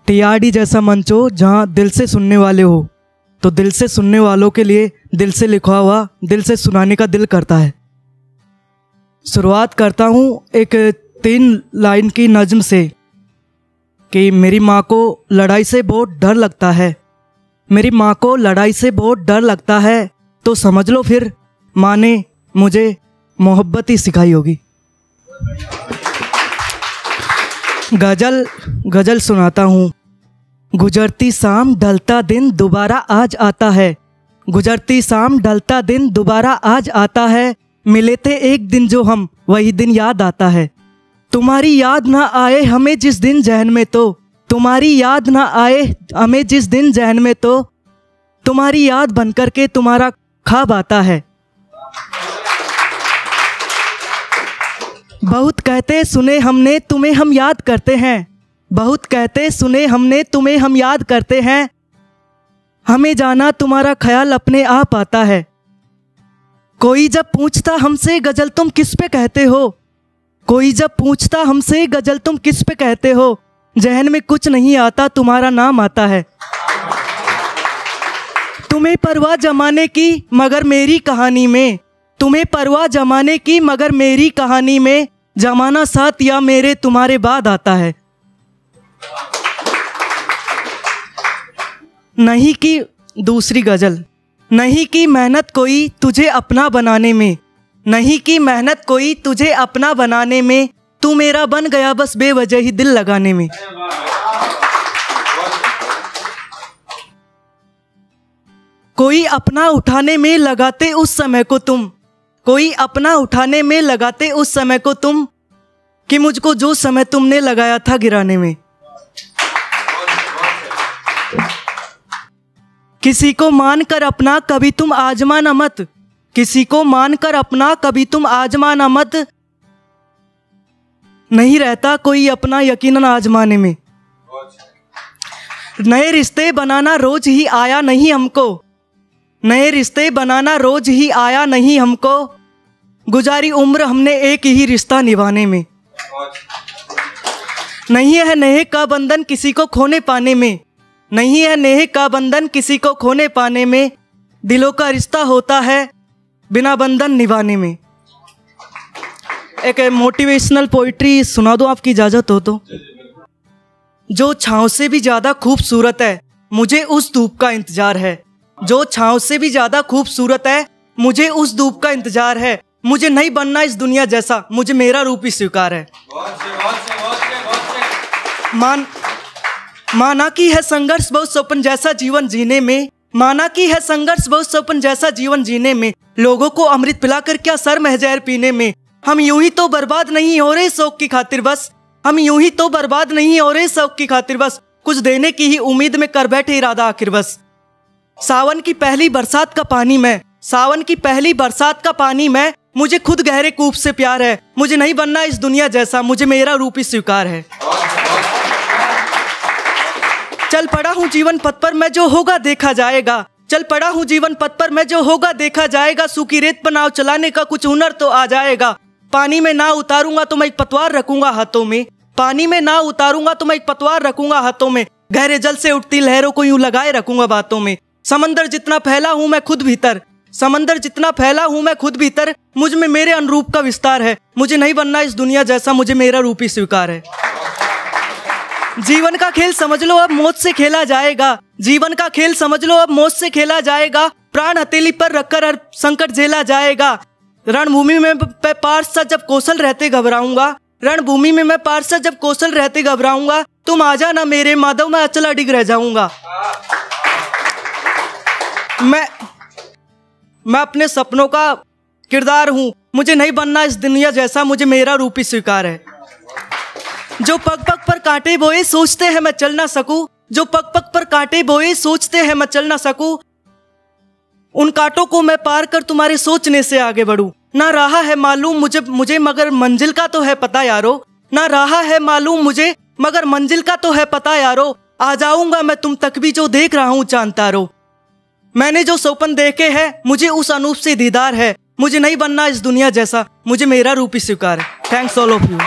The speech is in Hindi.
टीआरडी जैसा मंच हो जहाँ दिल से सुनने वाले हो, तो दिल से सुनने वालों के लिए दिल से लिखा हुआ दिल से सुनाने का दिल करता है। शुरुआत करता हूँ एक 3 लाइन की नज़्म से कि मेरी माँ को लड़ाई से बहुत डर लगता है, मेरी माँ को लड़ाई से बहुत डर लगता है, तो समझ लो फिर माँ ने मुझे मोहब्बत ही सिखाई होगी। गज़ल सुनाता हूँ। गुजरती शाम ढलता दिन दोबारा आज आता है, गुजरती शाम ढलता दिन दोबारा आज आता है, मिले थे एक दिन जो हम वही दिन याद आता है। तुम्हारी याद ना आए हमें जिस दिन जहन में, तो तुम्हारी याद ना आए हमें जिस दिन जहन में, तो तुम्हारी याद बन कर के तुम्हारा ख्वाब आता है। बहुत कहते सुने हमने तुम्हें हम याद करते हैं, बहुत कहते सुने हमने तुम्हें हम याद करते हैं, हमें जाना तुम्हारा ख्याल अपने आप आता है। कोई जब पूछता हमसे गज़ल तुम किस पे कहते हो, कोई जब पूछता हमसे गज़ल तुम किस पे कहते हो, जहन में कुछ नहीं आता तुम्हारा नाम आता है। तुम्हें परवाह जमाने की मगर मेरी कहानी में, तुम्हें परवाह जमाने की मगर मेरी कहानी में, जमाना साथ या मेरे तुम्हारे बाद आता है। नहीं की दूसरी गज़ल। नहीं की मेहनत कोई तुझे अपना बनाने में, नहीं की मेहनत कोई तुझे अपना बनाने में, तू मेरा बन गया बस बेवजह ही दिल लगाने में। कोई अपना उठाने में लगाते उस समय को तुम, कोई अपना उठाने में लगाते उस समय को तुम, कि मुझको जो समय तुमने लगाया था गिराने में। किसी को मान कर अपना कभी तुम आजमाना मत, किसी को मान कर अपना कभी तुम आजमाना मत, नहीं रहता कोई अपना यकीनन आजमाने में। नए रिश्ते बनाना रोज ही आया नहीं हमको, नए रिश्ते बनाना रोज ही आया नहीं हमको, गुजारी उम्र हमने एक ही रिश्ता निभाने में। नहीं है नेह का बंधन किसी को खोने पाने में, नहीं है नेह का बंधन किसी को खोने पाने में, दिलों का रिश्ता होता है बिना बंधन निभाने में। एक मोटिवेशनल पोइट्री सुना दो आपकी इजाज़त हो तो। जो छाँव से भी ज़्यादा खूबसूरत है मुझे उस धूप का इंतज़ार है, जो छाँव से भी ज़्यादा खूबसूरत है मुझे उस धूप का इंतज़ार है, मुझे नहीं बनना इस दुनिया जैसा मुझे मेरा रूप ही स्वीकार है। माना की है संघर्ष बहुत सपन जैसा जीवन जीने में, माना की है संघर्ष बहुत सपन जैसा जीवन जीने में, लोगों को अमृत पिलाकर क्या सर में जहर पीने में, हम यूं ही तो बर्बाद नहीं हो रहे शौक की खातिर बस, हम यूं ही तो बर्बाद नहीं हो रहे शौक की खातिर बस, कुछ देने की ही उम्मीद में कर बैठे इरादा आखिर बस। सावन की पहली बरसात का पानी में, सावन की पहली बरसात का पानी में, मुझे खुद गहरे कूप से प्यार है, मुझे नहीं बनना इस दुनिया जैसा मुझे मेरा रूप ही स्वीकार है। चल पड़ा हूँ जीवन पथ पर मैं जो होगा देखा जाएगा, चल पड़ा हूँ जीवन पथ पर मैं जो होगा देखा जाएगा, सूखी रेत पर नाव चलाने का कुछ हुनर तो आ जाएगा, पानी में नाव उतारूंगा तो मैं एक पतवार रखूंगा हाथों में, पानी में नाव उतारूंगा तो मैं एक पतवार रखूंगा हाथों में, गहरे जल से उठती लहरों को यूं लगाए रखूंगा बातों में। समंदर जितना फैला हूँ मैं खुद भीतर, समंदर जितना फैला हूँ मैं खुद भीतर, मुझ में मेरे अनुरूप का विस्तार है, मुझे नहीं बनना इस दुनिया जैसा मुझे मेरा रूप ही स्वीकार है। जीवन का खेल समझ लो अब मौत से खेला जाएगा, जीवन का खेल समझ लो अब मौत से खेला जाएगा, प्राण हथेली पर रखकर हर संकट झेला जाएगा, रणभूमि में मैं पार्षद जब कौशल रहते घबराऊंगा, रणभूमि में मैं पार्षद जब कौशल रहते घबराऊंगा, तुम आ जाना मेरे माधव मैं अचला डिग रह जाऊंगा। मैं अपने सपनों का किरदार हूँ, मुझे नहीं बनना इस दुनिया जैसा मुझे मेरा रूप ही स्वीकार है। जो पग पग पर कांटे बोए सोचते हैं मैं चल ना सकूं, जो पग पग पर कांटे बोए सोचते हैं मैं चल ना सकूं, उन कांटों को मैं पार कर तुम्हारे सोचने से आगे बढ़ूं। ना रहा है मालूम मुझे मगर मंजिल का तो है पता यारो, ना रहा है मालूम मुझे मगर मंजिल का तो है पता यारो, आ जाऊंगा मैं तुम तक भी जो देख रहा हूँ चांद तारो। मैंने जो सपन देखे हैं मुझे उस अनूप से दीदार है, मुझे नहीं बनना इस दुनिया जैसा मुझे मेरा रूप ही स्वीकार है। Thanks all of you.